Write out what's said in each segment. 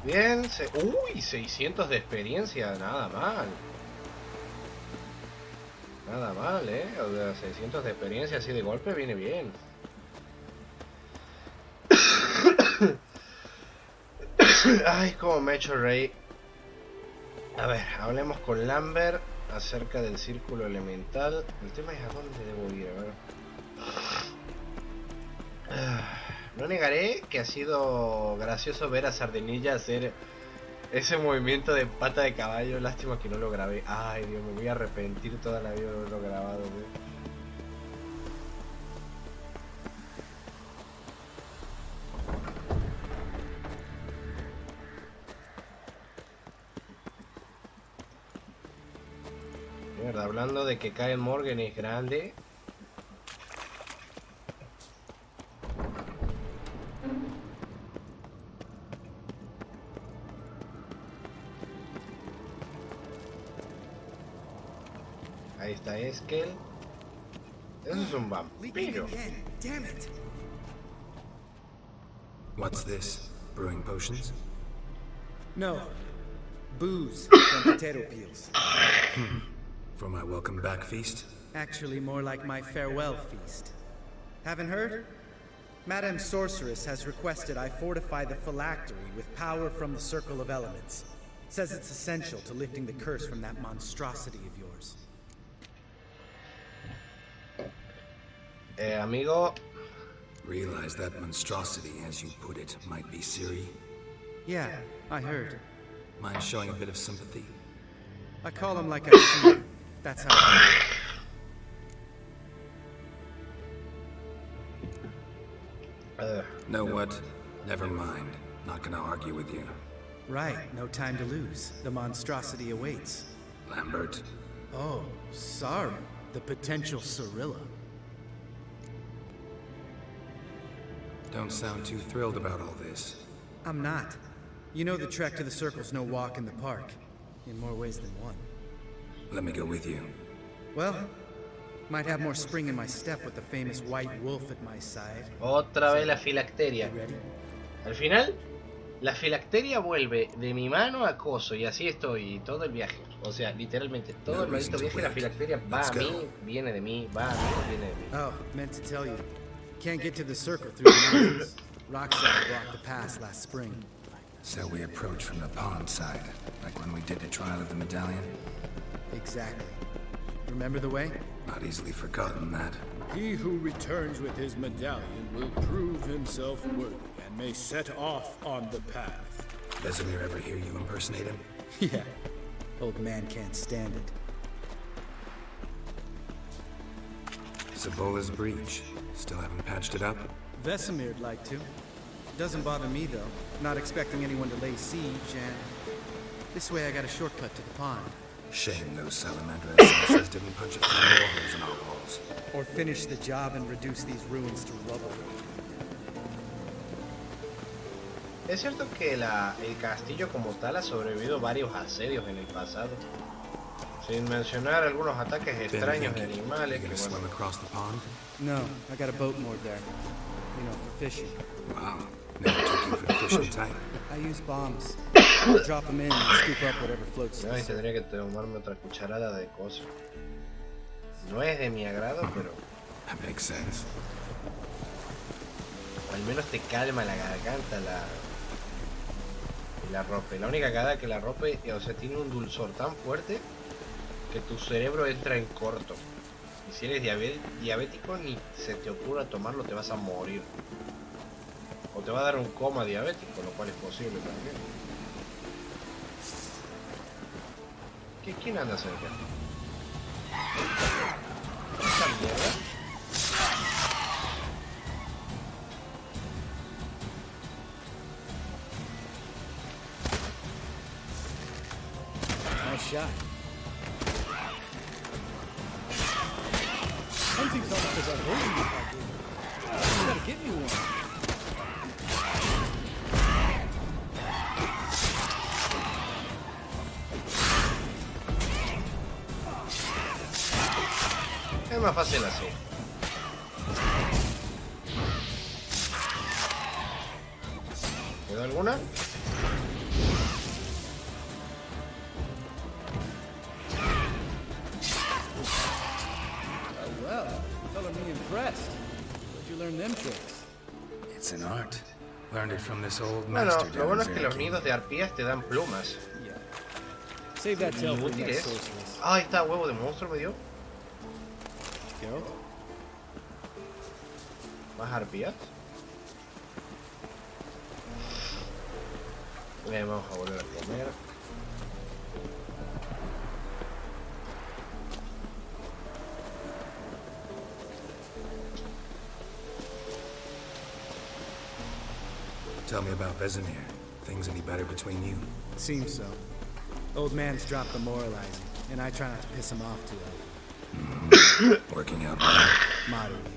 Bien, uy, 600 de experiencia, nada mal. Nada mal, o sea, 600 de experiencia así de golpe viene bien. Ay, como me he hecho reír. A ver, hablemos con Lambert acerca del círculo elemental. El tema es a dónde debo ir, a ver. No negaré que ha sido gracioso ver a Sardinilla hacer ese movimiento de pata de caballo. Lástima que no lo grabé. Ay, Dios, me voy a arrepentir toda la vida de haberlo grabado, tío. Mierda, hablando de que Kyle Morgan es grande. Ahí está Eskel. Eso es un vampiro. What's this? Brewing potions? No. Booze from potato peels. For my welcome back feast? Actually, more like my farewell feast. Haven't heard? Madame Sorceress has requested I fortify the phylactery with power from the Circle of Elements. Says it's essential to lifting the curse from that monstrosity of yours. Amigo. Realize that monstrosity, as you put it, might be Siri? Yeah, I heard. Mind showing a bit of sympathy? I call him like I see him. That's how I Know what? Never mind. Not gonna argue with you. Right, no time to lose. The monstrosity awaits. Lambert. Oh, sorry. The potential Cirilla. Don't sound too thrilled about all this. I'm not. You know the trek to the Circle's no walk in the park. In more ways than one. Let me go with you. Well, might have more spring in my step with the famous white wolf at my side. Otra vez la filacteria. Ready? Al final, la filacteria vuelve de mi mano a coso y así estoy todo el viaje. O sea, literalmente todo el maldito viaje la filacteria va a mí, viene de mí, va a mí, viene de mí. Oh, meant to tell you. Can't get to the Circle through the mountains. Rockstar blocked the pass last spring. So we approach from the pond side, like when we did the trial of the medallion? Exactly. Remember the way? Not easily forgotten, that. He who returns with his medallion will prove himself worthy and may set off on the path. Vesemir ever hear you impersonate him? Yeah. Old man can't stand it. Sabola's breach. Still haven't patched it up? Vesemir'd like to. Doesn't bother me, though. Not expecting anyone to lay siege, and this way I got a shortcut to the pond. Shame those salamander assassins didn't punch a few more holes in our walls. Or finish the job and reduce these ruins to rubble. Es cierto que el castillo como tal ha sobrevivido varios asedios en el pasado. Sin mencionar algunos ataques extraños de animales. You gonna swim across the pond? No, I got a boat moored there. You know, for fishing. Wow. Never took you for the fishing type. I use bombs. Drop them in and scoop up whatever floats. No, y tendría que tomarme otra cucharada de cosas. No es de mi agrado, pero That makes sense. al menos te calma la garganta la rope. La única cagada que la rope, o sea, tiene un dulzor tan fuerte que tu cerebro entra en corto. Y si eres diabético, ni se te ocurra tomarlo, te vas a morir. O te va a dar un coma diabético, lo cual es posible también. ¿Quién anda cerca? ¿Esta mierda? Nice shot. Hunting's almost as unholy as I did. You gotta get me one. Es más fácil así. ¿Quedó alguna? impressed. Where'd you learn them tricks? It's an art. Learned it from this old Bueno, master lo bueno down es que in los nidos de arpías te dan plumas. Yeah. Save that tail for the next Inútiles. sorceress. Ah, ahí está, huevo de monstruo me dio. Go. ¿Más arpías? Vamos a volver a comer. Tell me about Vesemir. Things any better between you? Seems so. Old man's dropped the moralizing, and I try not to piss him off too often. Working out well? Moderately.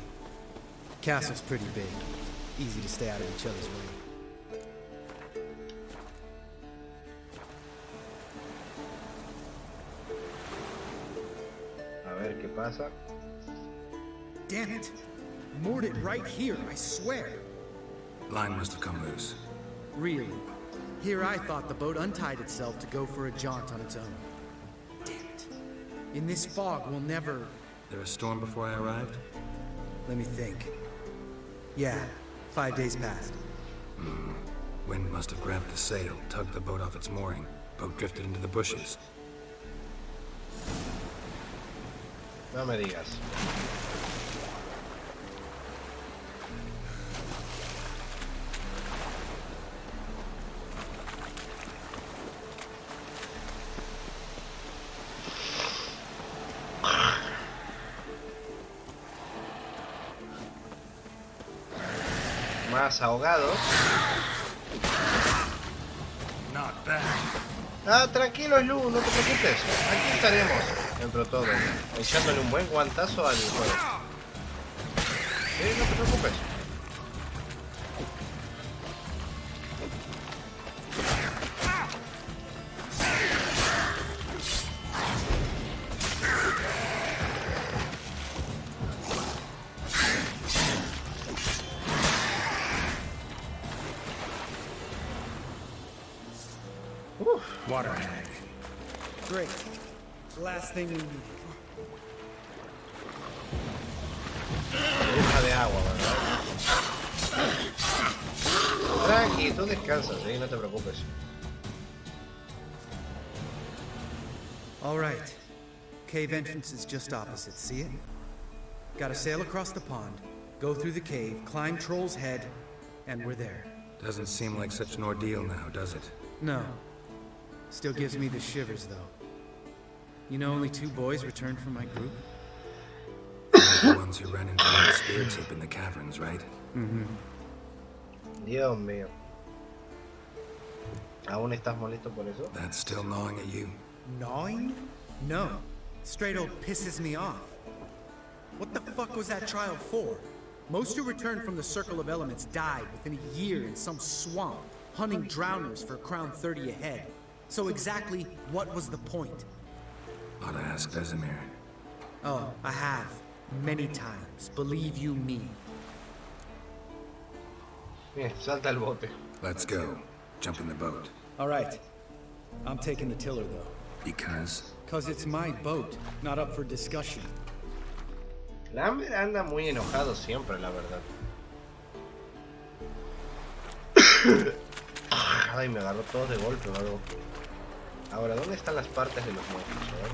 Castle's pretty big. Easy to stay out of each other's way. A ver qué pasa. Damn it! Moored it right here, I swear. Line must have come loose. Really? Here I thought the boat untied itself to go for a jaunt on its own. Damn it. In this fog, we'll never... There a storm before I arrived? Let me think. Yeah, 5 days passed. Wind must have grabbed the sail, tugged the boat off its mooring. Boat drifted into the bushes. No me digas. Más ahogados. Not bad. Ah, tranquilo, Lu, no te preocupes. Aquí estaremos, entre todos, echándole un buen guantazo al juego. Sí, no te preocupes. Water hag. Great. Last thing we needed. Bruja de agua, ¿verdad? Tranqui, tú descansas, ¿sí? No te preocupes. All right. Cave entrance is just opposite, see it? Gotta sail across the pond, go through the cave, climb Troll's Head, and we're there. Doesn't seem like such an ordeal now, does it? No. Still gives me the shivers, though. You know only 2 boys returned from my group? The ones who ran into the spear tip in the caverns, right? Mm-hmm. Dios mío. ¿Aún estás molesto por eso? That's still gnawing at you. Gnawing? No. Straight old pisses me off. What the fuck was that trial for? Most who returned from the Circle of Elements died within a year in some swamp, hunting drowners for Crown 30 a head. So exactly what was the point? Ought to ask Vesemir. Oh, I have. Many times. Believe you me. Bien, salta el bote. Let's go. Jump in the boat. All right. I'm taking the tiller, though. Because? 'Cause it's my boat, not up for discussion. Lambert anda muy enojado siempre, la verdad. Ay, me agarró todo de golpe o algo. Ahora, ¿dónde están las partes de los monstruos? A ver.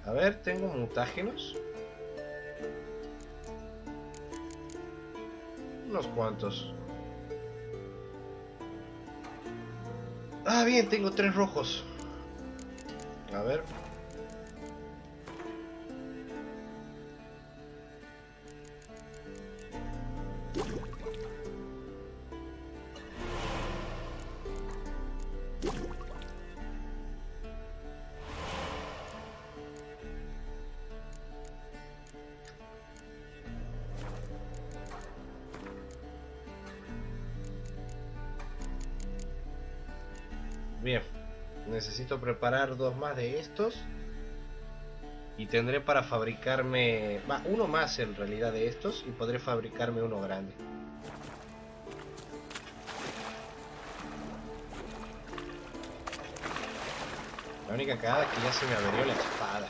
A ver, tengo mutágenos. Unos cuantos. Ah, bien, tengo 3 rojos. A ver. Bien, necesito preparar 2 más de estos. Y tendré para fabricarme... Va, uno más en realidad de estos y podré fabricarme uno grande. La única cagada es que ya se me averió la espada.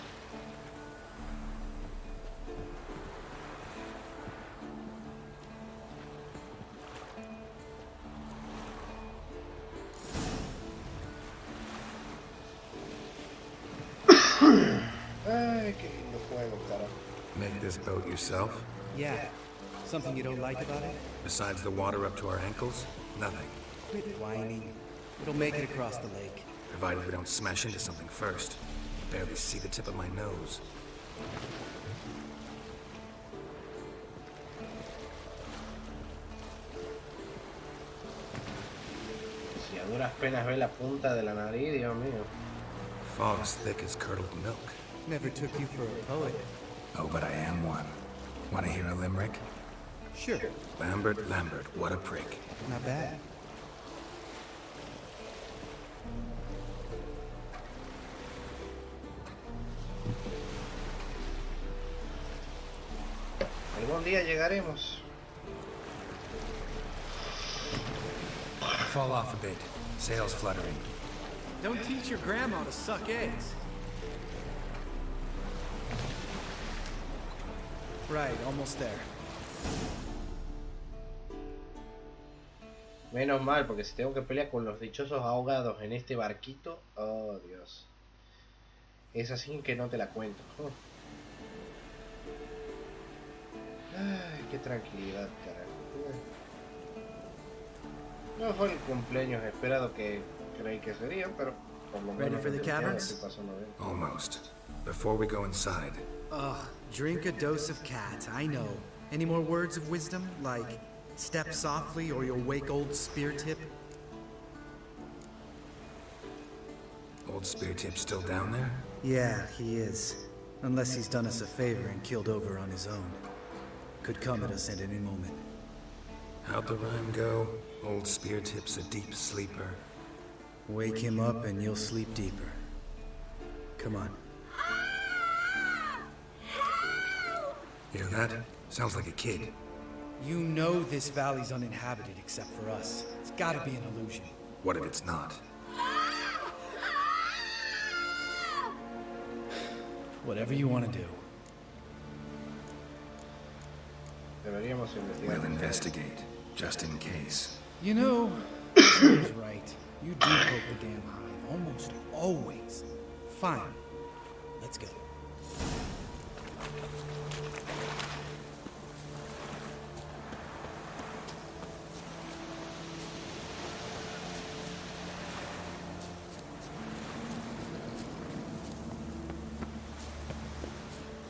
Ay, qué lindo juego, carajo. Make this boat yourself? Yeah. Something you don't like about it? Besides the water up to our ankles? Nothing. Quit whining. It'll make it across the lake. Provided we don't smash into something first. Barely see the tip of my nose. Si a duras penas ve la punta de la nariz, Dios mío. Fog's thick as curdled milk. Never took you for a poet. Oh, but I am one. Want to hear a limerick? Sure. Lambert, what a prick. Not bad. Algún día llegaremos. Fall off a bit. Sails fluttering. Don't teach your grandma to suck eggs. Right, almost there. Menos mal, porque si tengo que pelear con los dichosos ahogados en este barquito, oh Dios. Es así que no te la cuento. Ay, qué tranquilidad, carajo. No fue el cumpleaños esperado que creí que sería, pero por lo menos Ready for the caverns? estoy pasando bien. Almost. Before we go inside, Ugh, drink a dose of cat, I know. Any more words of wisdom, like step softly or you'll wake old spear tip? Old Spear Tip's still down there? Yeah, he is. Unless he's done us a favor and keeled over on his own. Could come at us at any moment. How'd the rhyme go? Old Spear Tip's a deep sleeper. Wake him up and you'll sleep deeper. Come on. Hear that? Sounds like a kid. You know this valley's uninhabited except for us. It's gotta be an illusion. What if it's not? Whatever you want to do. Deberíamos investigar. We'll investigate, just in case. You know, he's right. You do poke the damn hive, almost always. Fine. Let's go.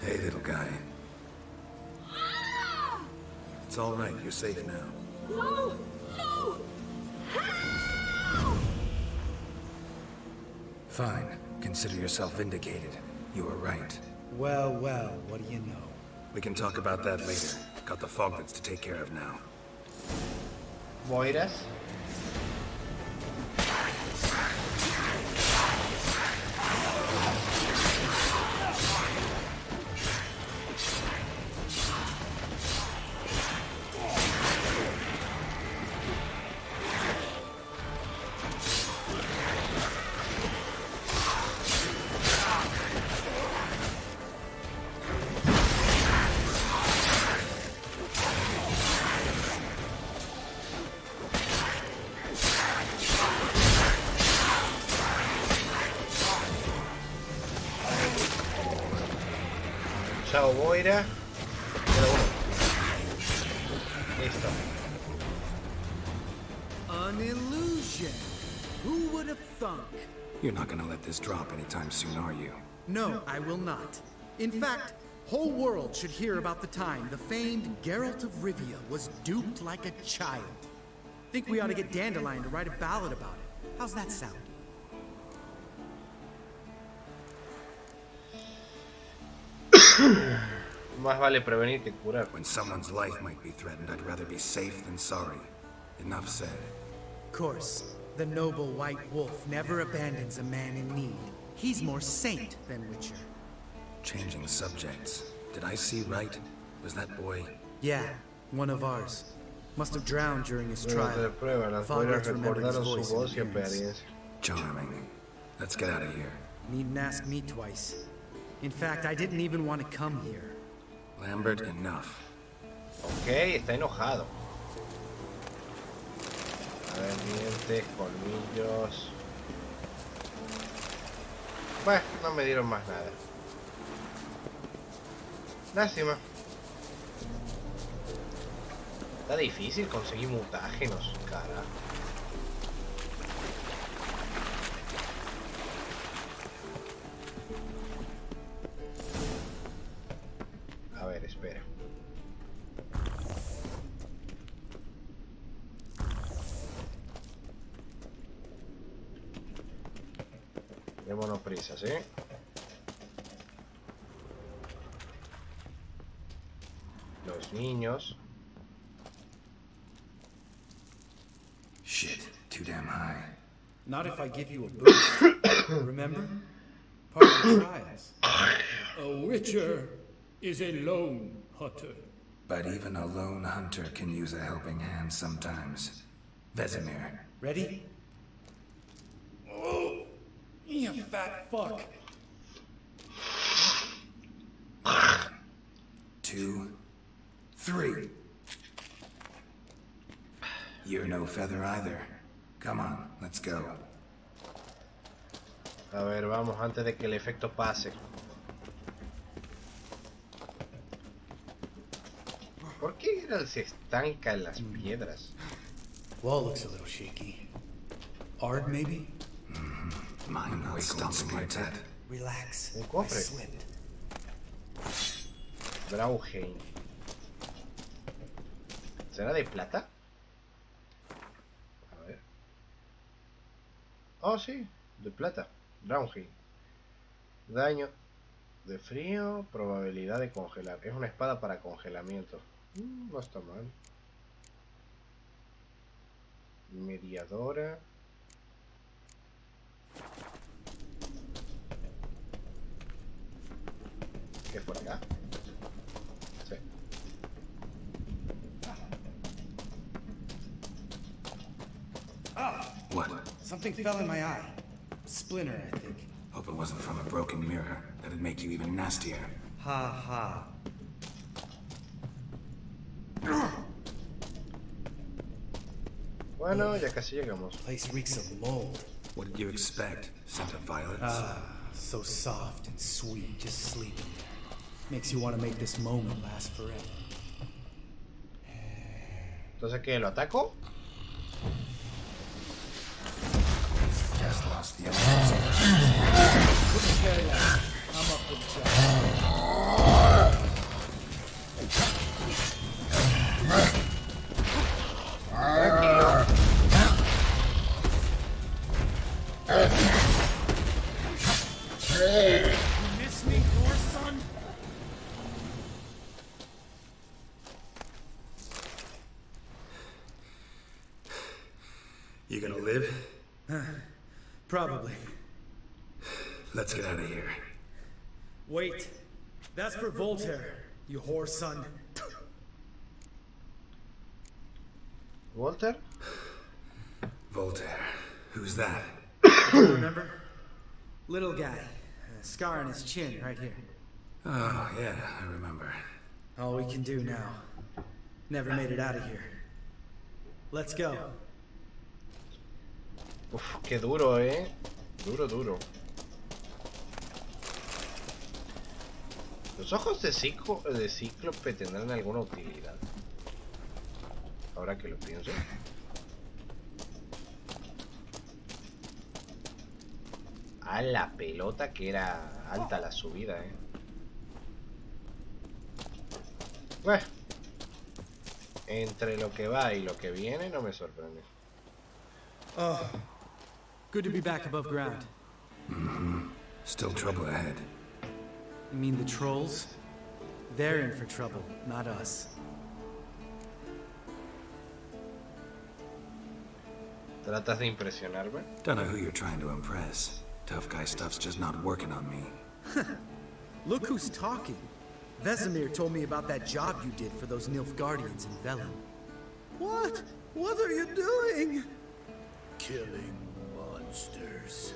Hey, little guy. It's all right. You're safe now. No! No! Fine. Consider yourself vindicated. You were right. Well, well, what do you know? We can talk about that later. Got the foglets to take care of now. Boiras. Chao Boira. Pero bueno. Listo. An illusion. Who would have thunk? You're not gonna let this drop anytime soon, are you? No, I will not. In fact, whole world should hear about the time the famed Geralt of Rivia was duped like a child. Think we ought to get Dandelion to write a ballad about it. How's that sound? Más vale prevenir que curar. When someone's life might be threatened, I'd rather be safe than sorry. Enough said. Of course, the noble white wolf never abandons a man in need. He's more saint than Witcher. Changing subjects. Did I see right? Was that boy? Yeah, one of ours. Must have drowned during his Durante la trial. prueba, las Father mujeres remembered his recordaron su voice and voz y appearance. apariencia. Charming. Let's get out of here. Needn't ask me twice. In fact, I didn't even want to come here. Lambert, enough. Ok, está enojado. A ver, dientes, colmillos. Bueno, no me dieron más nada. Lástima. Está difícil conseguir mutágenos, carajo. A ver, espera. Démonos prisas, ¿eh? Los niños. Shit, too damn high. Not if I give you a boost. Remember? Part of the trials. A witcher is a lone hunter. But even a lone hunter can use a helping hand sometimes. Vesemir. Ready? Oh, you fat fuck. 2, 3. You're no feather either. Come on, let's go. A ver, vamos antes de que el efecto pase. ¿Por qué Geralt se estanca en las piedras? Wall looks a little shaky. Ard, maybe? Mine not stomping like that. Relax. Un I cofre. slipped. Brauheim. ¿Será de plata? A ver. Oh, sí, de plata. Brauheim. Daño de frío, probabilidad de congelar. Es una espada para congelamiento. No está mal. Mediadora. ¿Qué es por acá? Sí. What? Something fell in my eye. Splinter, I think. Hope it wasn't from a broken mirror. That'd make you even nastier. Ha ha. Bueno, ya casi llegamos. Place reeks of mold. What did you expect? Scent of violets? So soft and sweet, just sleeping there. Makes you want to make this moment last forever. Entonces, ¿qué? ¿Lo ataco? Just lost the I'm up with the job. Tranquilo. You miss me, your son? You gonna live? Probably. Let's get out of here. Wait. That's for Voltaire, you whore son. ¿Walter? Voltaire. Who's that? Remember? Little guy. A scar on his chin right here. Oh, yeah, I remember. All we can do now. Never made it out of here. Let's go. Uf, qué duro, Duro, duro. ¿Los ojos de Cíclope tendrán alguna utilidad? Ahora que lo pienso. A la pelota que era alta la subida, Bueno, entre lo que va y lo que viene no me sorprende. Oh. Good to be back above ground. Still trouble ahead. You mean the trolls? They're in for trouble, not us. ¿Tratas de impresionarme? Don't know who you're trying to impress. Tough guy stuff's just not working on me. Look who's talking. Vesemir told me about that job you did for those Nilfgaardians in Velen. What? What are you doing? Killing monsters.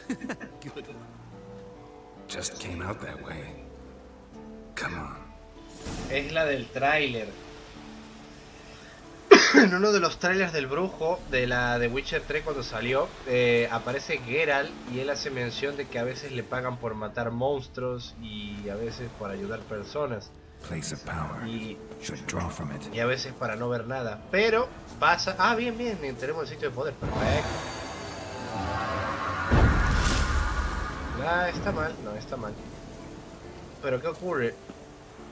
Good one. Just came out that way. Come on. Es la del tráiler. En uno de los trailers del brujo de la de Witcher 3 cuando salió, aparece Geralt y él hace mención de que a veces le pagan por matar monstruos y a veces por ayudar personas. Place of power. Should draw from it. Y a veces para no ver nada. Pero pasa... Ah, bien, bien, tenemos el sitio de poder. Perfecto. Ah, está mal, no, está mal. Pero ¿qué ocurre?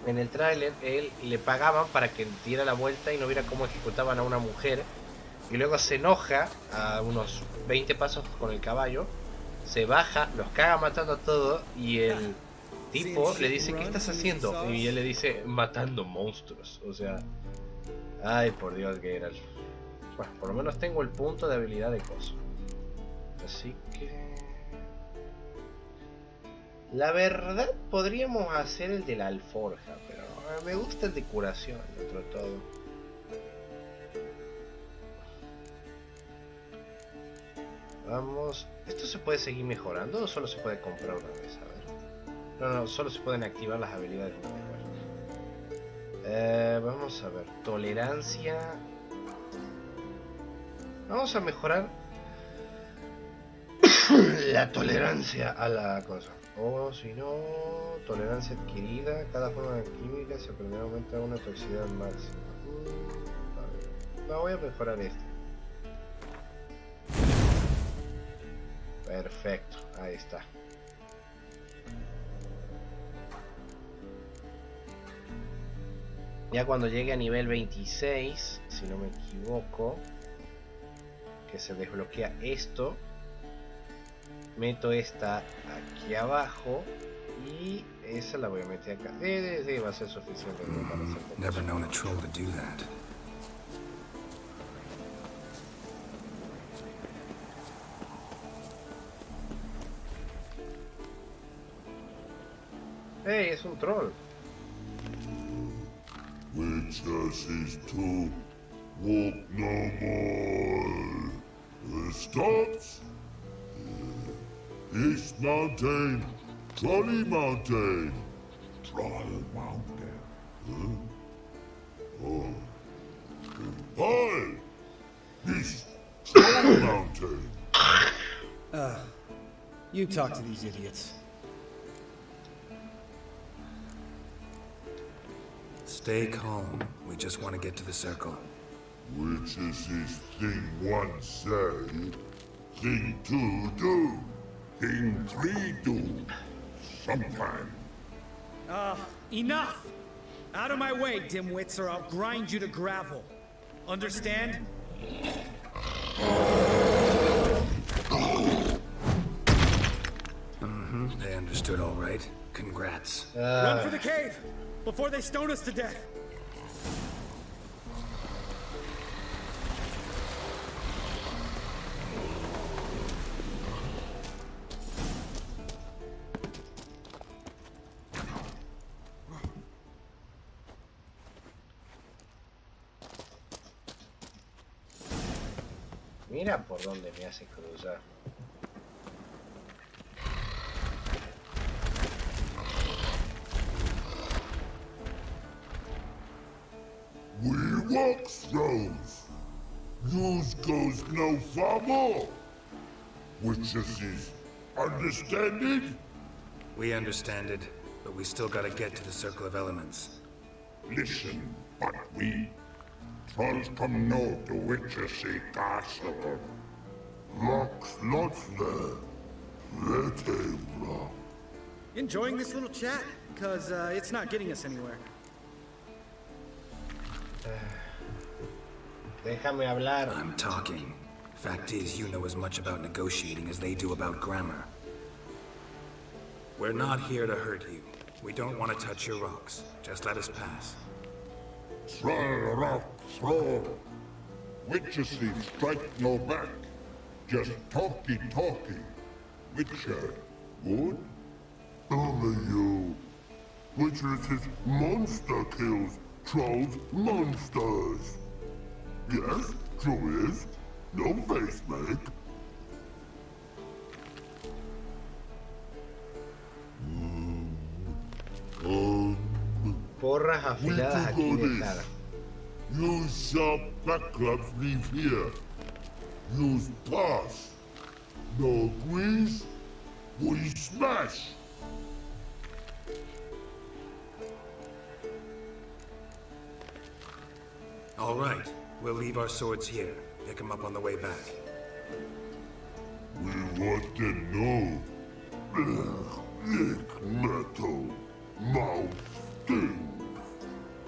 En el tráiler él le pagaban para que diera la vuelta y no viera cómo ejecutaban a una mujer. Y luego se enoja a unos 20 pasos con el caballo. Se baja, los caga matando a todos. Y el tipo le dice, ¿qué estás haciendo? Y él le dice, matando monstruos. O sea... Ay, por Dios, Geralt. Bueno, por lo menos tengo el punto de habilidad de coso. Así que... La verdad, podríamos hacer el de la alforja, pero me gusta el de curación, dentro de todo. Vamos... ¿Esto se puede seguir mejorando o solo se puede comprar una vez? A ver. No, solo se pueden activar las habilidades de vamos a ver. Tolerancia... Vamos a mejorar la tolerancia a la cosa. O si no, tolerancia adquirida. Cada forma de química se aprenderá a aumentar una toxicidad máxima. No, voy a mejorar este. Perfecto, ahí está. Ya cuando llegue a nivel 26, si no me equivoco, que se desbloquea esto, meto esta aquí abajo y esa la voy a meter acá. Sí, va a ser suficiente para hacer. Never known a troll to do that. Hey, es un troll. Witches is to walk no more. Stops. East Mountain, Trolley Mountain. Troll Mountain. Huh? Oh. Hi! East Troll Mountain. You talk to these idiots. Stay calm. We just want to get to the circle. Witches is thing one say, thing two do, thing three do. Sometime. Enough! Out of my way, dimwits, or I'll grind you to gravel. Understand? They understood all right. Congrats. Run for the cave! Before they stone us to death! Mira por dónde me hace cruzar. We walk throws. News goes no far more. Witches is understanding? We understand it, but we still gotta get to the Circle of Elements. Listen, but we trolls come no to Witches castle. Locks not there. Let him rock. Enjoying this little chat? Cause it's not getting us anywhere. Déjame hablar. I'm talking. Fact is, you know as much about negotiating as they do about grammar. We're not here to hurt you. We don't want to touch your rocks. Just let us pass. Throw rock, throw. Witches strike no back. Just talky. Witcher, good? Only you. Witchers is monster kills trolls monsters. Yes, true is. No face make. Porras afiladas aquí de estar. Use sharp backups leave here. Use pass. No agrees, we smash. All right, we'll leave our swords here. Pick them up on the way back. We want to know. Lick metal. Mouth sting.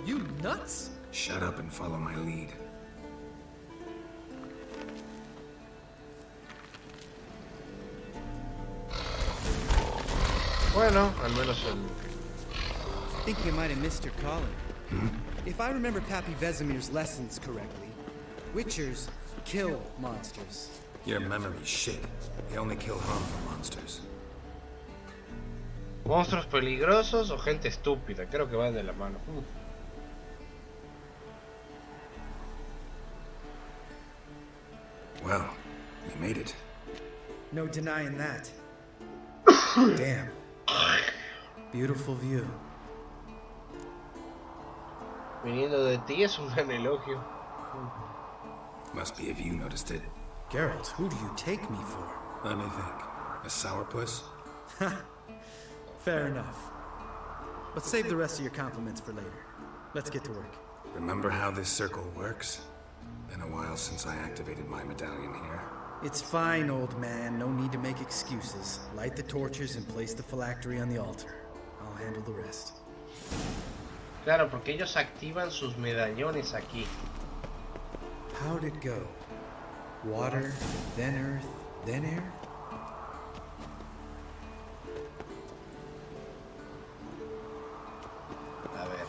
You nuts? Shut up and follow my lead. Bueno, al menos el... I think you might have missed your calling. If I remember Pappy Vesemir's lessons correctly, Witchers kill monsters. Your memory's shit. They only kill harmful monsters. Monstruos peligrosos o gente estúpida, creo que van de la mano. Well, we made it. No denying that. Damn. Beautiful view. Viniendo de ti es un gran elogio. Must be if you noticed it. Geralt, who do you take me for? Let me think. A sourpuss? Fair enough. But save the rest of your compliments for later. Let's get to work. Remember how this circle works? Been a while since I activated my medallion here. It's fine, old man. No need to make excuses. Light the torches and place the phylactery on the altar. I'll handle the rest. Claro, porque ellos activan sus medallones aquí. How'd it go? Water, then earth, then air? A ver.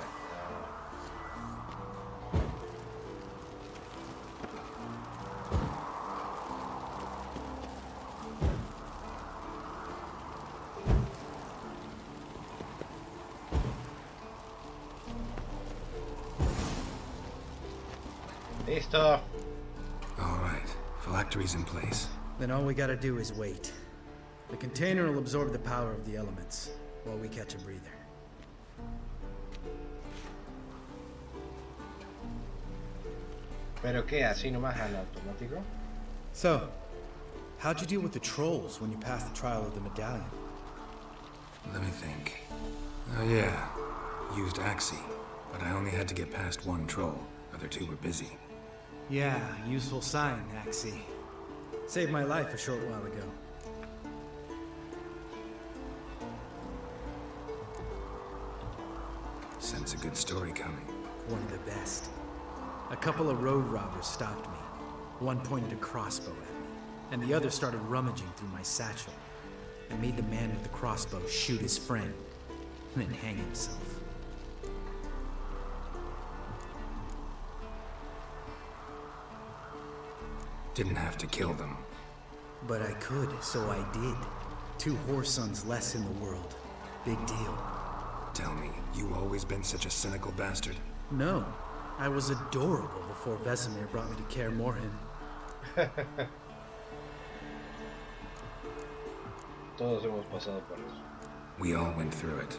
Listo. All right, phylactery's in place. Then all we gotta do is wait. The container will absorb the power of the elements while we catch a breather. ¿Pero qué? ¿Así nomás al automático? So, how'd you deal with the trolls when you passed the trial of the medallion? Let me think. Oh yeah, used Axie, but I only had to get past one troll. Other two were busy. Yeah, useful sign, Axie. Saved my life a short while ago. Sense a good story coming. One of the best. A couple of road robbers stopped me. One pointed a crossbow at me, and the other started rummaging through my satchel. I made the man with the crossbow shoot his friend, and then hang himself. Didn't have to kill them. But I could, so I did. 2 whoresons less in the world. Big deal. Tell me, you always been such a cynical bastard? No, I was adorable before Vesemir brought me to Kaer Morhen. Todos hemos pasado por eso. We all went through it.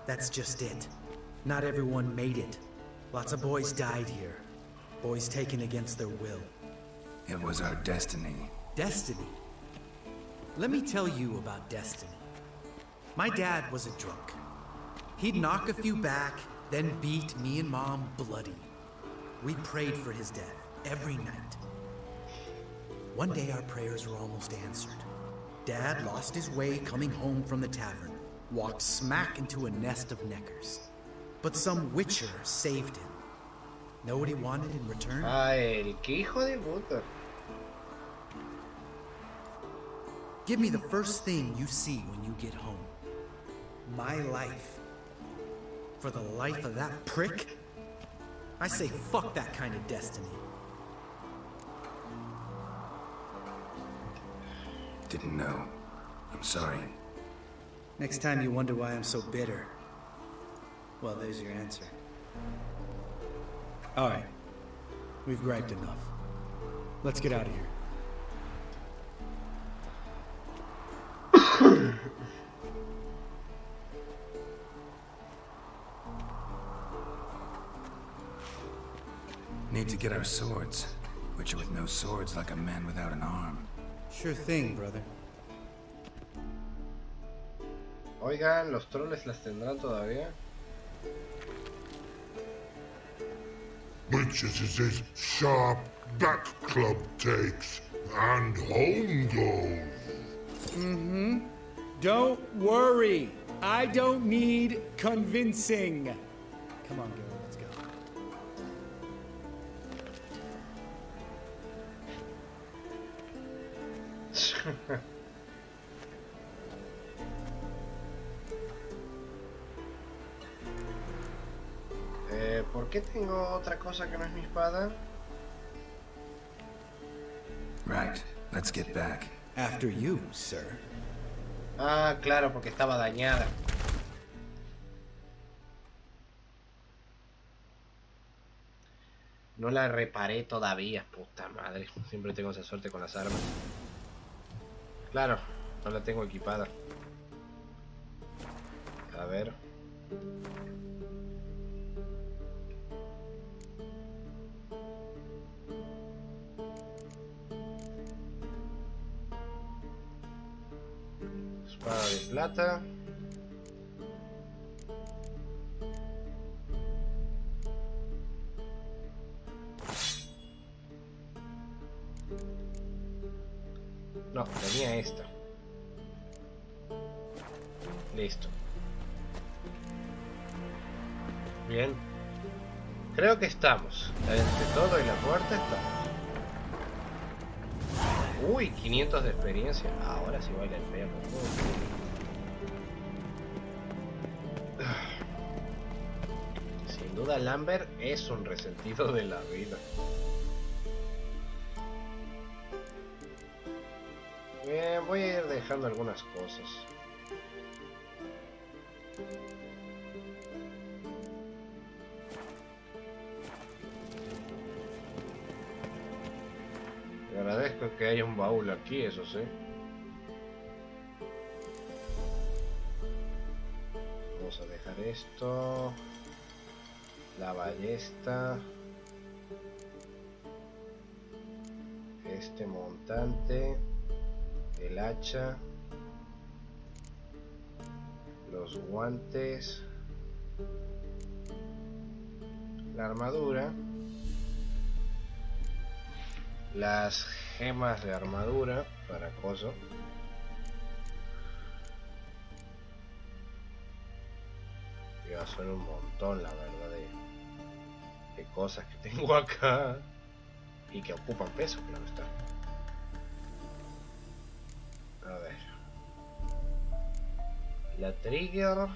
That's just it. Not everyone made it. Lots of boys died here. Boys taken against their will. It was our destiny. Destiny? Let me tell you about destiny. My dad was a drunk. He'd knock a few back, then beat me and Mom bloody. We prayed for his death every night. One day our prayers were almost answered. Dad lost his way coming home from the tavern, walked smack into a nest of neckers. But some witcher saved him. Know what he wanted in return? Ay, qué hijo de puta. Give me the first thing you see when you get home. My life. For the life of that prick? I say fuck that kind of destiny. Didn't know. I'm sorry. Next time you wonder why I'm so bitter, well, there's your answer. All right. We've griped enough. Let's get out of here. Need to get our swords. Witcher with no swords like a man without an arm. Sure thing, brother. Oigan, ¿los troles las tendrán todavía? Witches is his sharp back club takes, and home goes. Don't worry. I don't need convincing. Come on, girl, let's go. ¿Por qué tengo otra cosa que no es mi espada? Right, let's get back. After you, sir. Ah, claro, porque estaba dañada. No la reparé todavía, puta madre. Siempre tengo esa suerte con las armas. Claro, no la tengo equipada. A ver. Espada de plata. No, tenía esta. Listo. Bien. Creo que estamos. Entre todo y la puerta estamos. Uy, 500 de experiencia. Ahora sí baila el perro. Sin duda Lambert es un resentido de la vida. Bien, voy a ir dejando algunas cosas. Te agradezco que haya un baúl aquí, eso sí. Vamos a dejar esto. La ballesta. Este montante. El hacha. Los guantes. La armadura. Las gemas de armadura para coso. Ya son un montón, la verdad, de cosas que tengo acá y que ocupan peso, claro está. A ver. La trigger.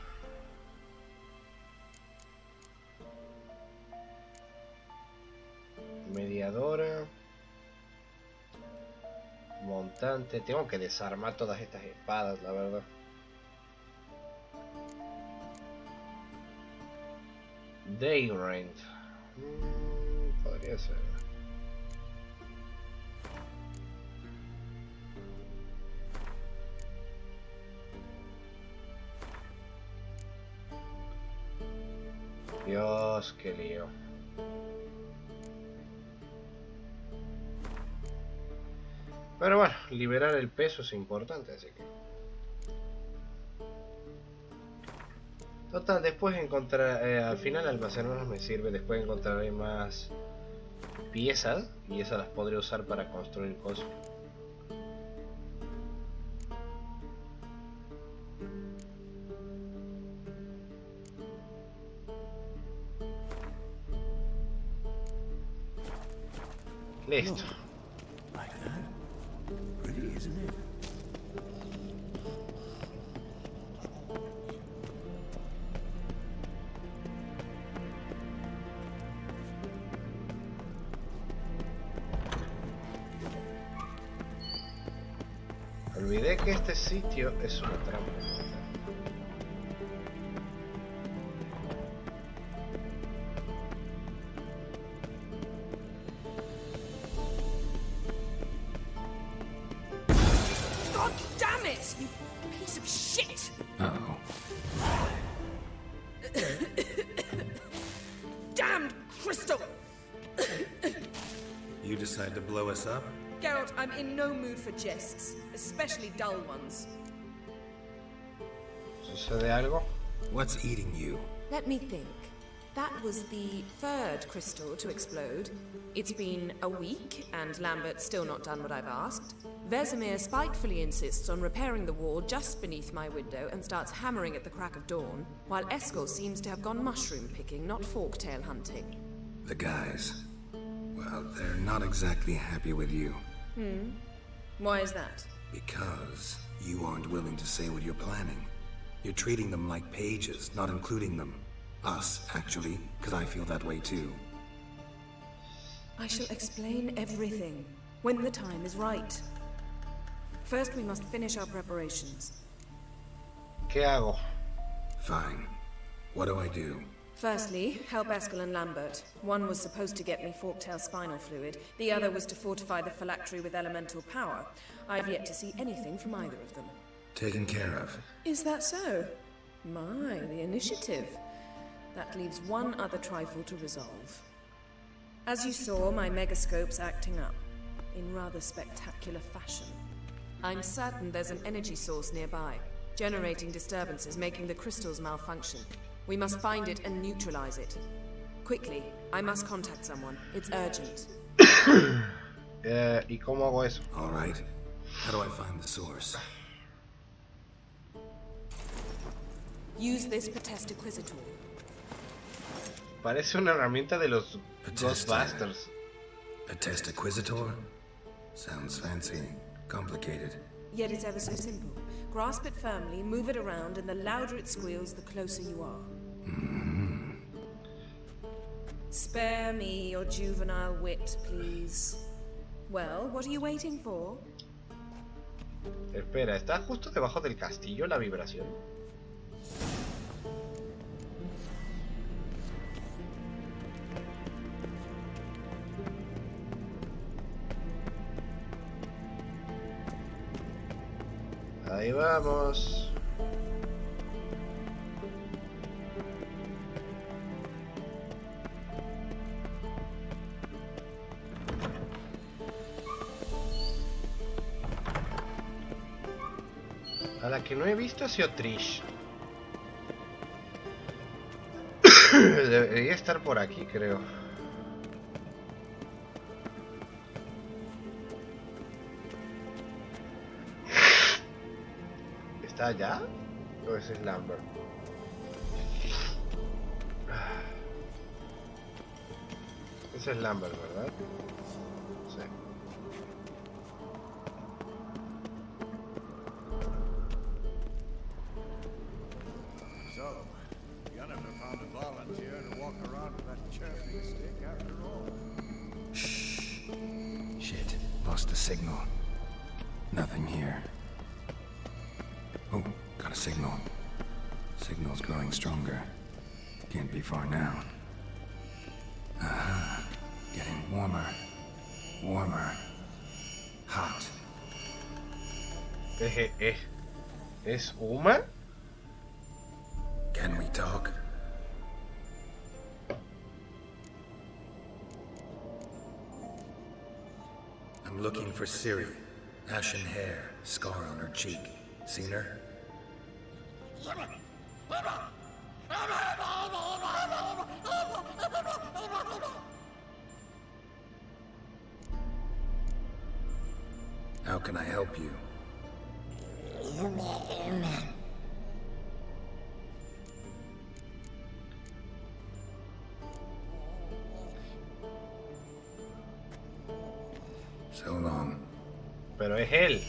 Mediadora. Montante. Tengo que desarmar todas estas espadas, la verdad. Dayrand. Podría ser. Dios, qué lío. Pero bueno, liberar el peso es importante, así que... Total, después encontrar... al final almacenarlos me sirve, después encontraré más piezas y esas las podré usar para construir cosas. Listo. Like that? Pretty, isn't it? Olvidé que este sitio es una trampa. God damn it! You piece of shit! Uh-oh. Damned crystal! You decide to blow us up? Geralt, I'm in no mood for jests, especially dull ones. ¿Sucede algo? What's eating you? Let me think. That was the third crystal to explode. It's been a week, and Lambert's still not done what I've asked. Vesemir spitefully insists on repairing the wall just beneath my window and starts hammering at the crack of dawn, while Eskel seems to have gone mushroom picking, not forktail hunting. The guys. Well, they're not exactly happy with you. Why is that? Because you aren't willing to say what you're planning. You're treating them like pages, not including them. Us, actually, because I feel that way too. I shall explain everything when the time is right. First, we must finish our preparations. ¿Qué hago? Fine. What do I do? Firstly, help Eskel and Lambert. One was supposed to get me forktail spinal fluid, the other was to fortify the phylactery with elemental power. I've yet to see anything from either of them. Taken care of. Is that so? My, the initiative. That leaves one other trifle to resolve. As you saw, my megascope's acting up, in rather spectacular fashion. I'm certain there's an energy source nearby, generating disturbances, making the crystals malfunction. We must find it and neutralize it. Quickly, I must contact someone. It's urgent. ¿Y cómo hago eso? All right. How do I find the source? Use this Protestiquizitor. Parece una herramienta de los Potesta. Ghostbusters. Protestiquizitor? Sounds fancy. Complicated. Yet it's ever so simple. Grasp it firmly, move it around, and the louder it squeals, the closer you are. Spare me your juvenile wit, please. Well, what are you waiting for? Espera, ¿está justo debajo del castillo la vibración? Ahí vamos. A la que no he visto ha sido Trish. Debería estar por aquí, creo. ¿Está allá? ¿O ese es Lambert? Ese es Lambert, ¿verdad? Sí. So, you never found a volunteer to walk around with that chirping stick after all. Shh. Shit. Lost the signal. Nothing here. Oh, got a signal. Signal's growing stronger. Can't be far now. Aha. Getting warmer. Warmer. Hot. ¿Es Uma? Can we talk? I'm looking for Ciri. Ashen hair, scar on her cheek. Seen her? How can I help you? So long. Pero es él.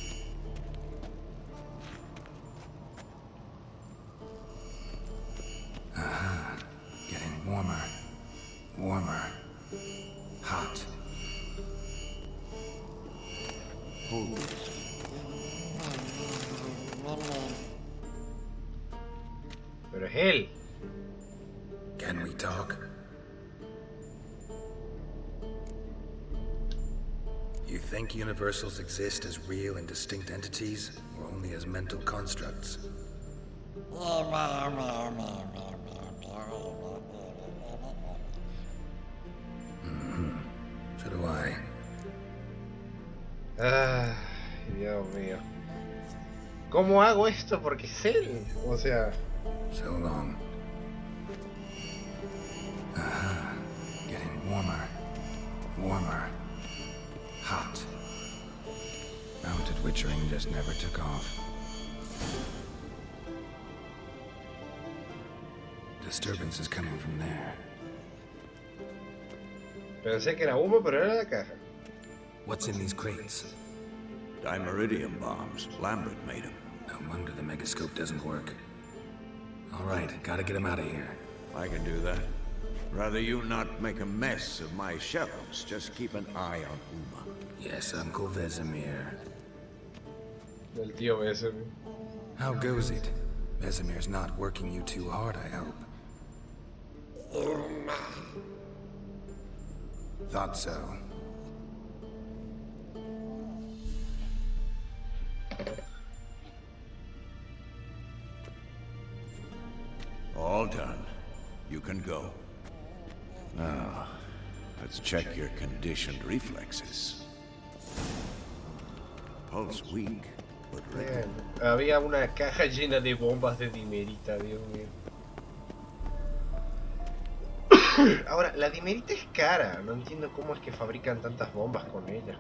Aha. Getting warmer. Warmer. Hot. Pero es él. Can we talk? You think universals exist as real and distinct entities, or only as mental constructs? So do I. Ah, Dios mío. ¿Cómo hago esto? Porque sé, o sea... So long. Getting warmer. Warmer. Hot. Mounted witchering just never took off. Disturbance is coming from there. Pensé que era humo, pero era la caja. What's in these crates? Dimeridium bombs. Lambert made them. No wonder the megascope doesn't work. All right, gotta get him out of here. I can do that. Rather you not make a mess of my shelves. Just keep an eye on Uma. Yes, Uncle Vesemir. El tío ese. How goes it? Vesemir's not working you too hard, I hope. Thought so. All done. You can go. Now, let's check your conditioned reflexes. Pulse weak, but regular. Había una caja llena de bombas de dimerita, Dios mío. Ahora, la dimerita es cara. No entiendo cómo es que fabrican tantas bombas con ella.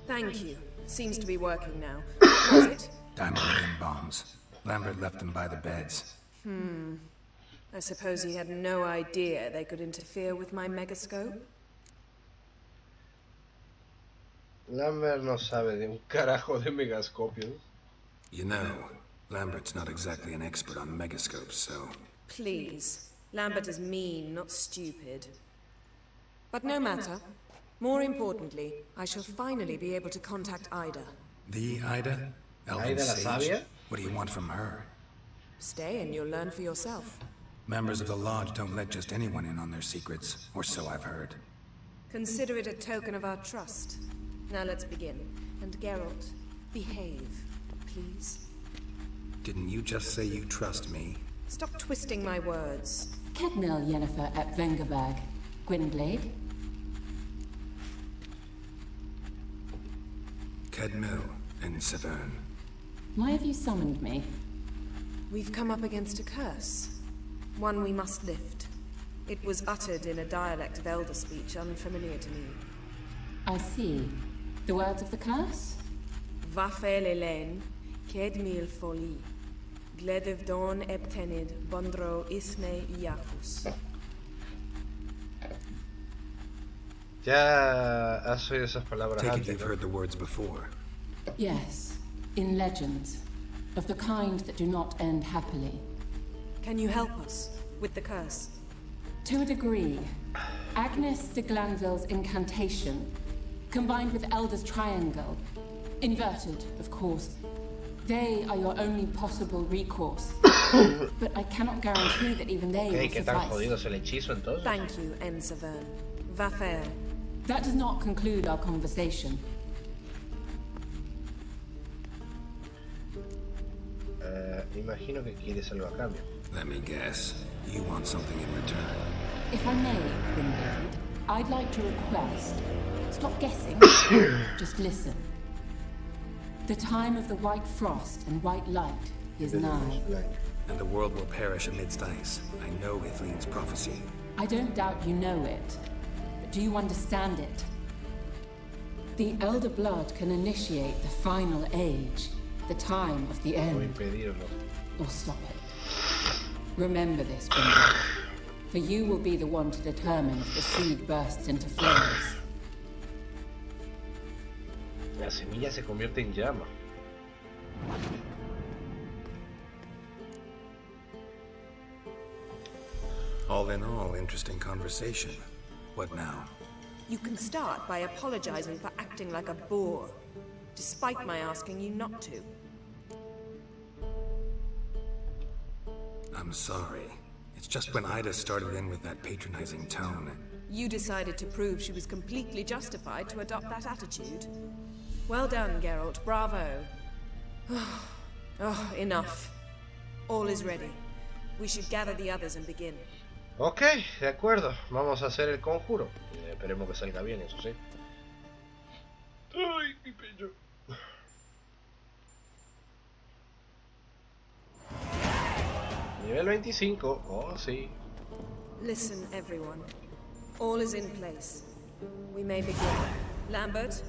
Thank you. Seems to be working now. What was it? Dimeridium bombs. Lambert left them by the beds. I suppose he had no idea they could interfere with my megascope? Lambert no sabe de un carajo de megascopios. You know, Lambert's not exactly an expert on megascopes, so... Please. Lambert is mean, not stupid. But no matter. More importantly, I shall finally be able to contact Ida. The Ida? Elven Ida la sage? sabia? What do you want from her? Stay and you'll learn for yourself. Members of the Lodge don't let just anyone in on their secrets, or so I've heard. Consider it a token of our trust. Now let's begin. And Geralt, behave, please. Didn't you just say you trust me? Stop twisting my words. Kednel Yennefer at Vengerberg. Gwynblade? Kedmil and Severn. Why have you summoned me? We've come up against a curse. One we must lift. It was uttered in a dialect of Elder speech unfamiliar to me. I see. The words of the curse? Vafel Elen, Kedmil Foli, Gledev Don Eptenid, Bondro Isne Iacus. Ya has oído esas palabras Take it antes, you've ¿no? heard the words before. Yes. In legends. Of the kind that do not end happily. Can you help us with the curse? To a degree. Agnes de Glanville's incantation, combined with Elder's triangle, inverted, of course. They are your only possible recourse. But I cannot guarantee that even they will ¿Qué tan suffice. jodido es el hechizo entonces? Thank you, Ensevern. Vafer. That does not conclude our conversation. Imagino que quieres algo a cambio. Let me guess. You want something in return. If I may, Gwynblade, I'd like to request... Stop guessing. Just listen. The time of the white frost and white light is nigh. And the world will perish amidst ice. I know Ithleen's prophecy. I don't doubt you know it. But do you understand it? The Elder Blood can initiate the final age. The time of the Voy a end. impedirlo. Or stop it. Remember this, Gwynblade. For you will be the one to determine if the seed bursts into flames. La semilla se convierte en llama. All in all, interesting conversation. What now? You can start by apologizing for acting like a bore, despite my asking you not to. I'm sorry. It's just when Ida started in with that patronizing tone. You decided to prove she was completely justified to adopt that attitude. Well done, Geralt. Bravo. Oh, enough. All is ready. We should gather the others and begin. Ok, de acuerdo. Vamos a hacer el conjuro. Esperemos que salga bien, eso sí. Ay, mi pecho. Nivel 25. Oh, sí. Listen, everyone. All is in place. We may begin. Lambert,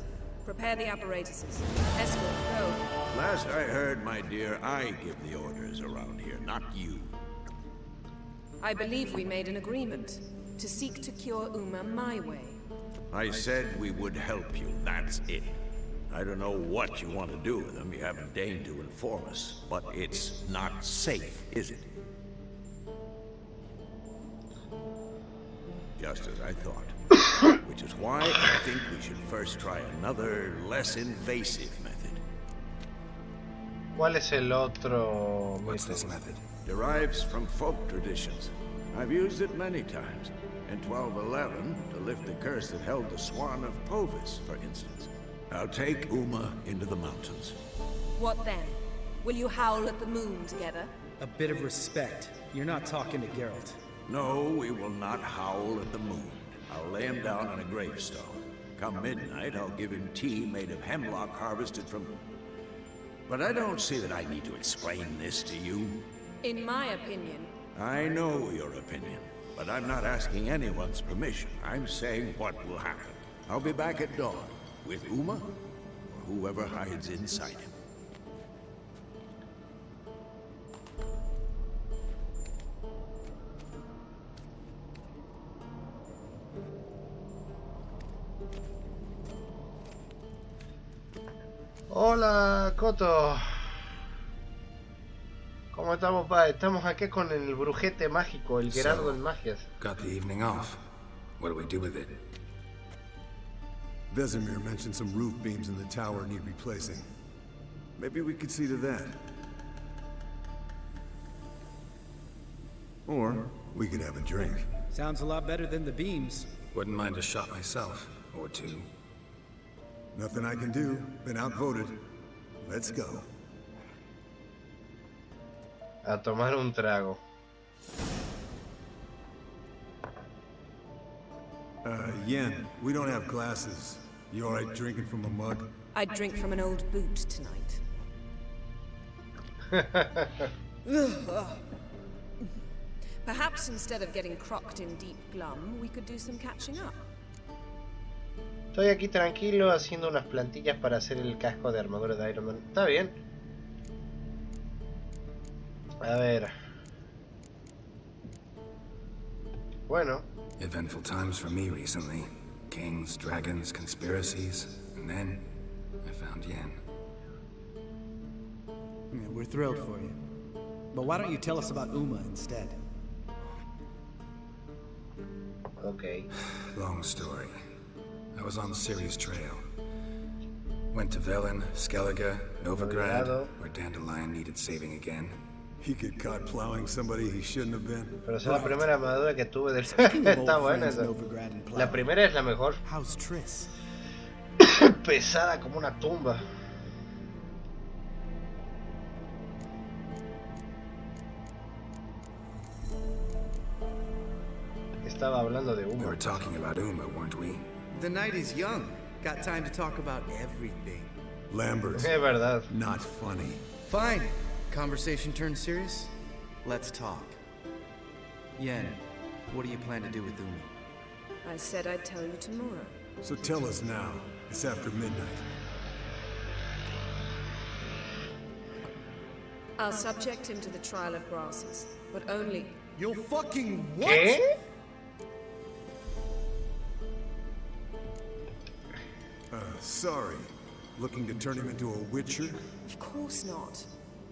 prepare the apparatuses. Escort, go. Last I heard, my dear, I give the orders around here, not you. I believe we made an agreement to seek to cure Uma my way. I said we would help you, that's it. I don't know what you want to do with them, you haven't deigned to inform us, but it's not safe, is it? Just as I thought. Which is why I think we should first try another, less invasive method. ¿Cuál es el otro? What's this method? Derives from folk traditions. I've used it many times. In 1211, to lift the curse that held the Swan of Povis, for instance. I'll take Uma into the mountains. What then? Will you howl at the moon together? A bit of respect. You're not talking to Geralt. No, we will not howl at the moon. I'll lay him down on a gravestone. Come midnight, I'll give him tea made of hemlock harvested from... But I don't see that I need to explain this to you. In my opinion... I know your opinion, but I'm not asking anyone's permission. I'm saying what will happen. I'll be back at dawn, with Uma, or whoever hides inside him. Hola, Coto. ¿Cómo estamos, pa? Estamos aquí con el brujete mágico, el Gerardo en magias. Got the evening off. What do we do with it? Vesemir mentioned some roof beams in the tower need replacing. Maybe we could see to that. Or we could have a drink. Sounds a lot better than the beams. Wouldn't mind a shot myself, or two. Nothing I can do. Been outvoted. Let's go. A tomar un trago. Yen, we don't have glasses. You alright drinking from a mug? I'd drink from an old boot tonight. Perhaps instead of getting crocked in deep glum, we could do some catching up. Estoy aquí tranquilo haciendo unas plantillas para hacer el casco de armadura de Iron Man. Está bien. A ver. Bueno. Eventful times for me recently. Kings, dragons, conspiracies, and then I found Yen. Yeah, we're thrilled for you. But why don't you tell us about Uma instead? Okay. Long story. I was on Ciri's trail. Went to Velen, Skellige, Novigrad, where Dandelion needed saving again. He get caught plowing somebody he shouldn't have been. Pero esa es la primera armadura que tuve del... Está buena esa. La primera es la mejor. How's Triss? Pesada como una tumba. Estaba hablando de Uma. We were talking about Uma, weren't we? The night is young. Got time to talk about everything. Lambert. Es verdad. Not funny. Fine. Conversation turned serious? Let's talk. Yen, what do you plan to do with Uma? I said I'd tell you tomorrow. So tell us now. It's after midnight. I'll subject him to the trial of grasses, but only... You'll fucking what? ¿Qué? Sorry. Looking to turn him into a witcher? Of course not.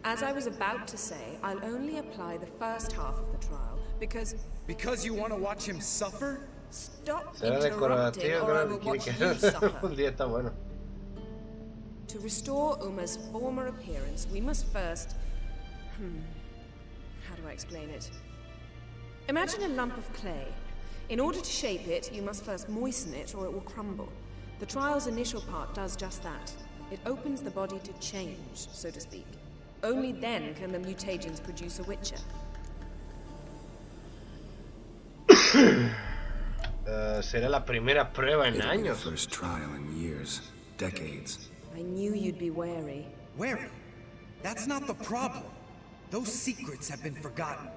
As I was about to say, I'll only apply the first half of the trial, because... Because you want to watch him suffer? Stop Será interrupting, decorativo, or I creo will que watch quiere you que suffer. un día está bueno. To restore Uma's former appearance, we must first... How do I explain it? Imagine a lump of clay. In order to shape it, you must first moisten it or it will crumble. The trial's initial part does just that. It opens the body to change, so to speak. Only then can the mutagens produce a witcher. Será la primera prueba en It'll be the años. first trial in years, decades. I knew you'd be wary. Wary? That's not the problem. Those secrets have been forgotten.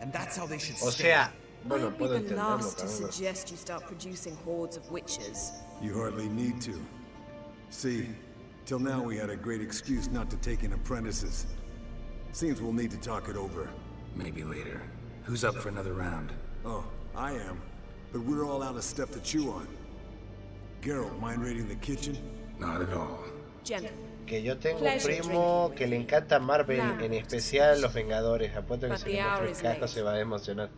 And that's how they should O stay. sea, bueno, I'd be puedo the entenderlo last to también. suggest you start producing hordes of witches. You hardly need to. See, till now we had a great excuse not to take in apprentices. Seems we'll need to talk it over. Maybe later. Who's up for another round? Oh, I am. But we're all out of stuff to chew on. Geralt, mind raiding the kitchen? Not at all. Gentle. Que yo tengo un Pleasure primo drinking que le with encanta Marvel, Loud. en especial los Vengadores. Apuesto que But si the le muestro hour el is casco late. se va a emocionar.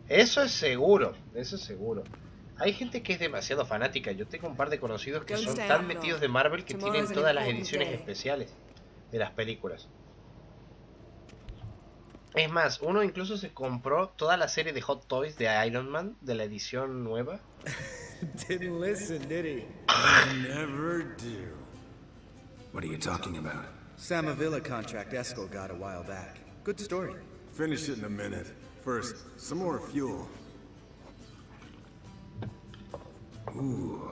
Eso es seguro, eso es seguro. Hay gente que es demasiado fanática. Yo tengo un par de conocidos que Don't son stay tan up long. metidos de Marvel que Tomorrow tienen is an todas las important ediciones day. especiales de las películas. Es más, uno incluso se compró toda la serie de Hot Toys de Iron Man, de la edición nueva. Didn't listen, did he? Never do. What are you talking about? Samavilla contract Esco got a while back. Good story. Finish it in a minute. First, some more fuel. Ooh,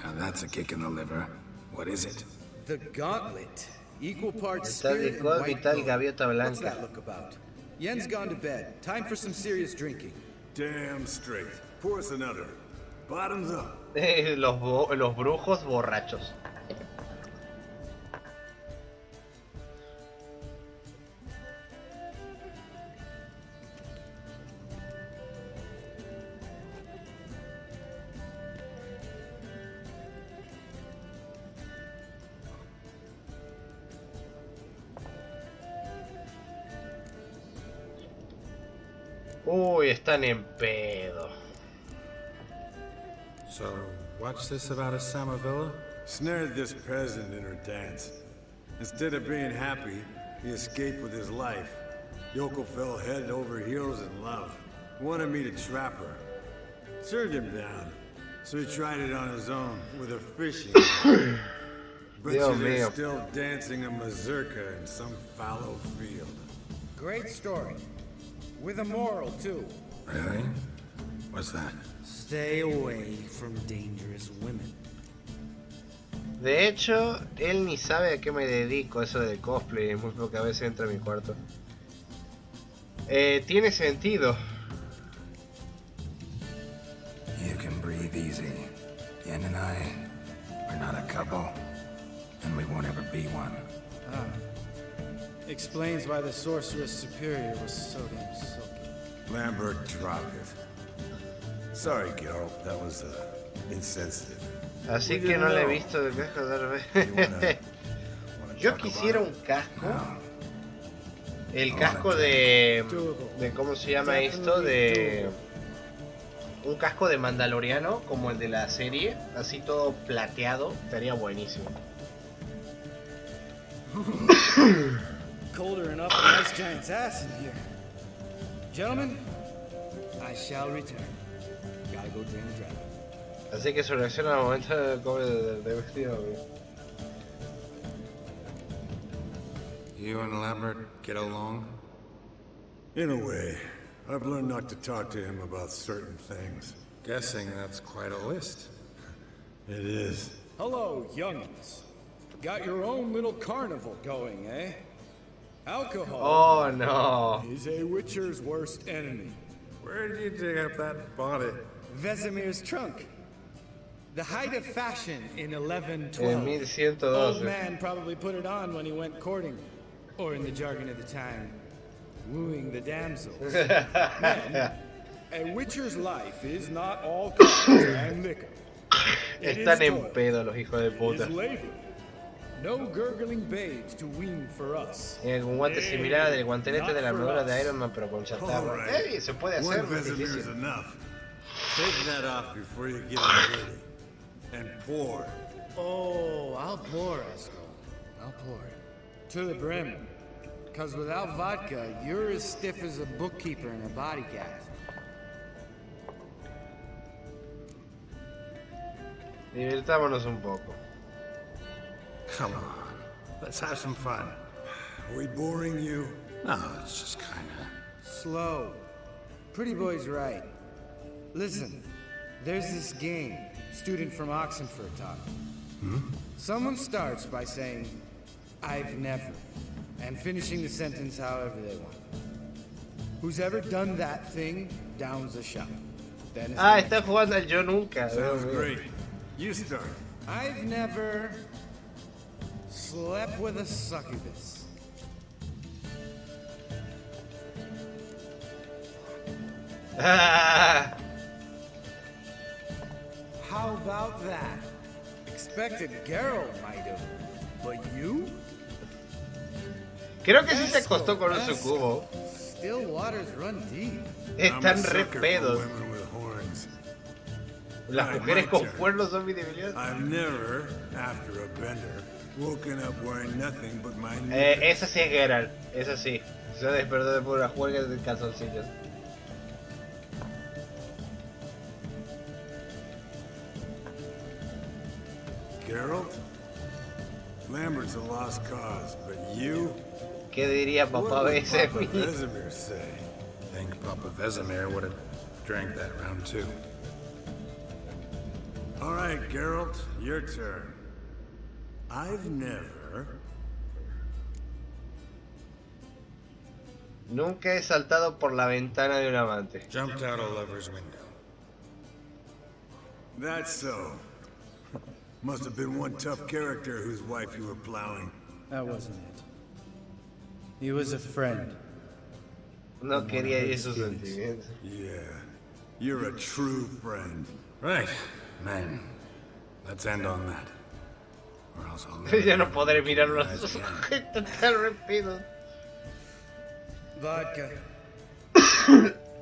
now that's a kick in the liver. What is it? The gauntlet. Equal parts Mitad spirit de and cod, white mitad gold. gaviota What's blanca. that look about? Yen's gone to bed. Time for some serious drinking. Damn straight. Pour us another. Bottoms up. Los brujos borrachos. Uy, están en pedo. So, what's this about a Samavilla? Snared this peasant in her dance. Instead of being happy, he escaped with his life. Yoko fell head over heels in love. Wanted me to trap her. Turned him down. So he tried it on his own with a fishing. But Dios they're mío. still dancing a mazurka in some fallow field. Great story. With a moral, too. Really? What's that? Stay away from dangerous women. De hecho, él ni sabe a qué me dedico, eso del cosplay, muy pocas veces entra a mi cuarto. Tiene sentido. You can breathe easy. Yen and I, we're not a couple, and we won't ever be one. Explains why the Sorceress Superior was so damn silky. Lambert, drop it. Sorry, Geralt, that was insensitive. Así que no le he visto el casco de Yo quisiera un casco. El casco de ¿cómo se llama esto? De un casco de mandaloriano como el de la serie, así todo plateado, estaría buenísimo. Colder enough than Ice Giant's ass in here. Gentlemen, I shall return. Gotta go drain the dragon. Así que su reacción al momento de vestido. You and Lambert get along? In a way. I've learned not to talk to him about certain things. Guessing that's quite a list. It is. Hello, youngins. Got your own little carnival going, eh? Alcohol Oh no. is a witcher's worst enemy. Where did you dig up that body? Vesemir's trunk. The height of fashion in En 1112. 1112. Old man probably put it on when he went courting. Or in the jargon of the time, wooing the damsels. A witcher's life is not all cards and liquor. Están en pedo los hijos de puta. No gurgling babes to wean for us. Un guante similar al del guantelete de la armadura de Iron Man, pero con chatarra. ¡Ey! Se puede hacer, no es difícil. Take that off before you get dirty. And pour. Oh, I'll pour, Esco. I'll pour it. To the brim. Because without vodka, you're as stiff as a bookkeeper in a body cast. Divirtámonos un poco. Come on, let's have some fun. Are we boring you? No, it's just kinda... Slow. Pretty boy's right. Listen, there's this game. Student from Oxenford taught me. Someone starts by saying, I've never, and finishing the sentence however they want. Who's ever done that thing downs a shot. Then it's está jugando al yo nunca. Sounds great. You start. I've never slept with a succubus. How about that? Expected Geralt might have, but you? Creo que sí se acostó con un sucubo. Still waters run deep. Están re pedos. Las mujeres con cuernos son mi debilidad. I've never, after a bender, woken up wearing nothing but my esa sí es Geralt, esa sí. Se despertó de pura juega de calzoncillos. Geralt? Lambert's a lost cause, but you? ¿Qué diría Papá Vesemir? Vesemir say? I think Papa Vesemir would have drank that round too. All right, Geralt, your turn. I've never... Nunca he saltado por la ventana de un amante. Jumped out a lover's window. That's so. Must have been one tough character whose wife you were plowing. That wasn't it. He was a friend. No quería ir sus sentimientos. Yeah, you're a true friend. Right, man. Let's end on that. Or else I'll never Ya no podré mirar los eyes again. ojitos tan repidos. Vodka.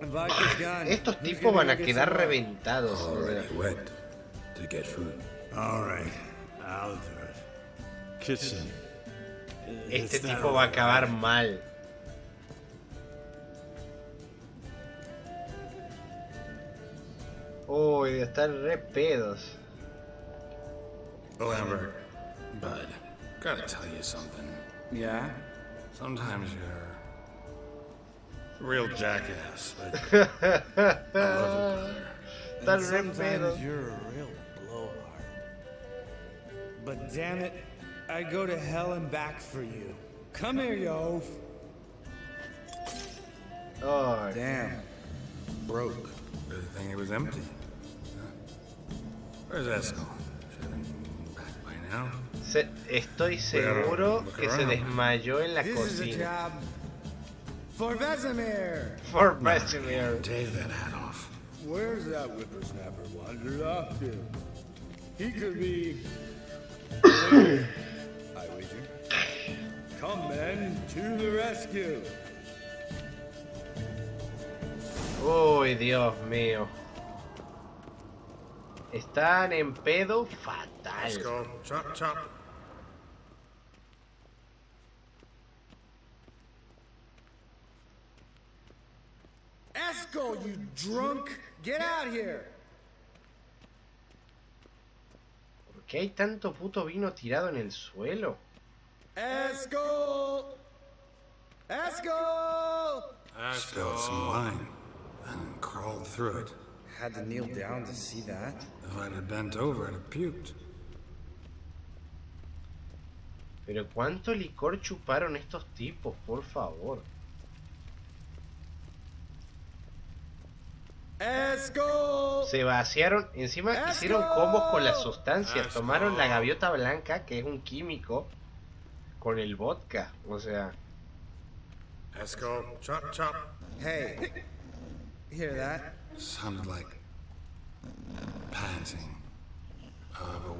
Vodka's gone. Estos tipos van a quedar reventados. Already wet to get food. All right, I'll do it. Kitchen. Este tipo va a acabar mal. Uy, están re pedos. Lambert, bud, gotta tell you something. Yeah? Sometimes you're a real jackass, but I love it, brother. And sometimes you're a real blowhard. But damn it, I'd go to hell and back for you. Come here, you oaf. Oh, damn. Broke. Really think it was empty. Where's Esco? Should have been back by now. Estoy seguro que se desmayó en la cocina. For Vesemir! For Vesemir. Take that hat off. Where's that whippersnapper wandered off to? He could be... I wager. Come men, to the rescue. Uy, Dios mío. Están en pedo fatal. Let's go. Chop, chop. Esco, you drunk! Get out here! ¿Por qué hay tanto puto vino tirado en el suelo? Esco! Esco! Spilled some wine and crawled through it. Had to kneel down to see that. If I'd have bent over, I'd have puked. Pero cuánto licor chuparon estos tipos, por favor. Esco! Se vaciaron, encima hicieron combos con las sustancias. Tomaron la gaviota blanca, que es un químico, con el vodka, o sea. Esco, chop, chop. Hey, hear that? Sounded like panting.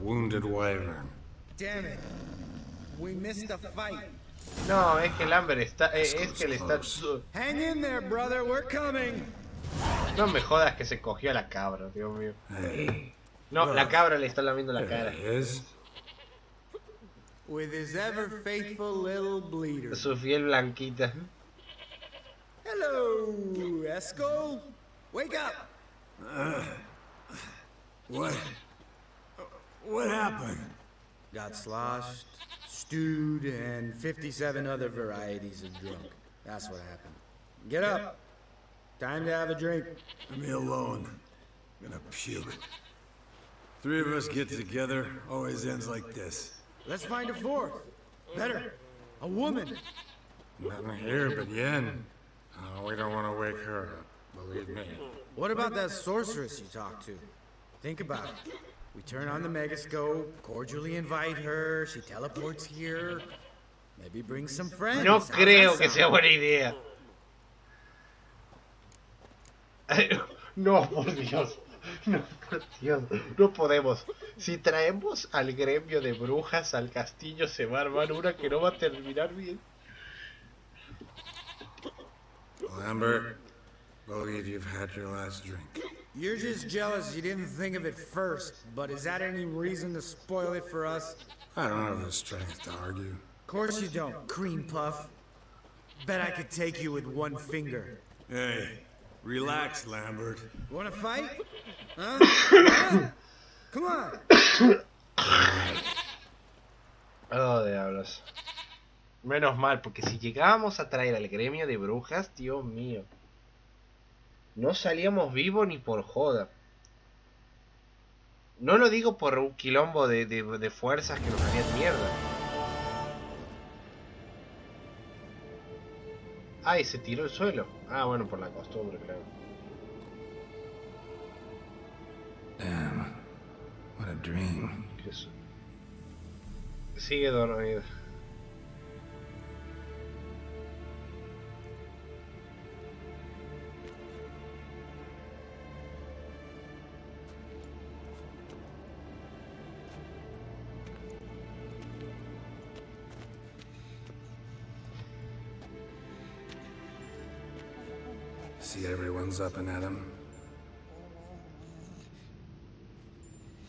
wounded wyvern. Damn it. We missed a fight. No, es que Lambert está... es que le está... Hang in there, brother. We're coming. No me jodas que se cogió a la cabra, Dios mío. Hey. No, la cabra le está lamiendo la cara. There he is. With his ever faithful little bleeder. Su fiel blanquita. Hello, Esco. Wake up. What happened? Got sloshed, stewed, and 57 other varieties of drunk. That's what happened. Get up. Time to have a drink. Leave me alone. I'm gonna puke. Three of us get together, always ends like this. Let's find a fourth. Better. A woman. Nothing here but Yen. Oh, we don't want to wake her up, believe me. What about that sorceress you talked to? Think about it. We turn on the megascope, cordially invite her, she teleports here. Maybe bring some friends. No creo que sea buena idea. No, por Dios. No, por Dios. No podemos. Si traemos al gremio de brujas al castillo, se va a armar una que no va a terminar bien. Lambert, believe you've had your last drink. You're just jealous you didn't think of it first, but is that any reason to spoil it for us? I don't have the strength to argue. Of course you don't, cream puff. Bet I could take you with one finger. Hey, relax, Lambert. Wanna fight? Huh? Come on. Oh, diablos. Menos mal, porque si llegábamos a traer al gremio de brujas, Dios mío. No salíamos vivos ni por joda. No lo digo por un quilombo de fuerzas que nos harían mierda. Ay, se tiró el suelo. Ah, bueno, por la costumbre, claro. Damn, what a dream. Sigue dormido. See everyone's up and at 'em.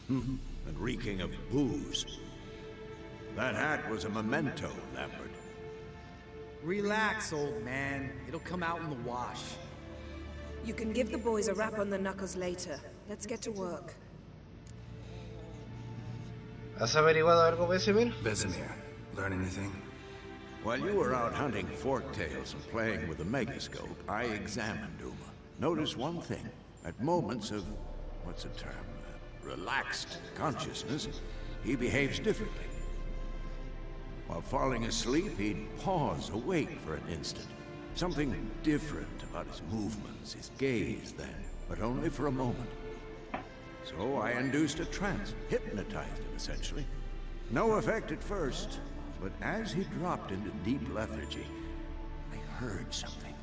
And reeking of booze. That hat was a memento, Lambert. Relax, old man. It'll come out in the wash. You can give the boys a rap on the knuckles later. Let's get to work. ¿Has averiguado algo, Vesemir? Vesemir, learn anything? While you were out hunting forktails and playing with the megascope, I examined Uma. Noticed one thing. At moments of, what's the term, relaxed consciousness, he behaves differently. While falling asleep, he'd pause, awake for an instant. Something different about his movements, his gaze then, but only for a moment. So I induced a trance, hypnotized him essentially. No effect at first, but as he dropped into deep lethargy, I heard something.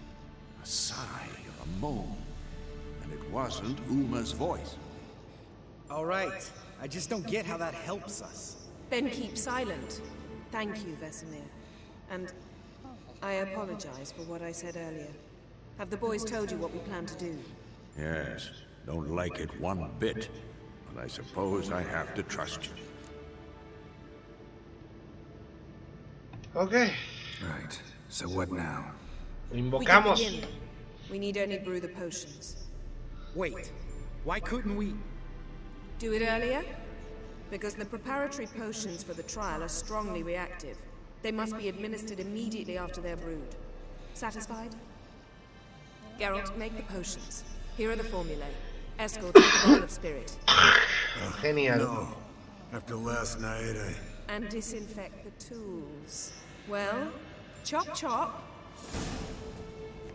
A sigh or a moan. And it wasn't Uma's voice. All right. I just don't get how that helps us. Then keep silent. Thank you, Vesemir. And I apologize for what I said earlier. Have the boys told you what we plan to do? Yes. Don't like it one bit. But I suppose I have to trust you. Okay. Right. So what now? Invocamos. We can begin. We need only brew the potions. Wait. Why couldn't we... Do it earlier? Because the preparatory potions for the trial are strongly reactive. They must be administered immediately after they're brewed. Satisfied? Geralt, make the potions. Here are the formulae. Escort, take a bottle of spirit. Genial. No. After last night, And disinfect the tools. Well, chop chop.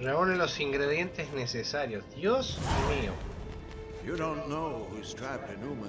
Reúne los ingredientes necesarios. Dios mío. You don't know who's trapped in Uma's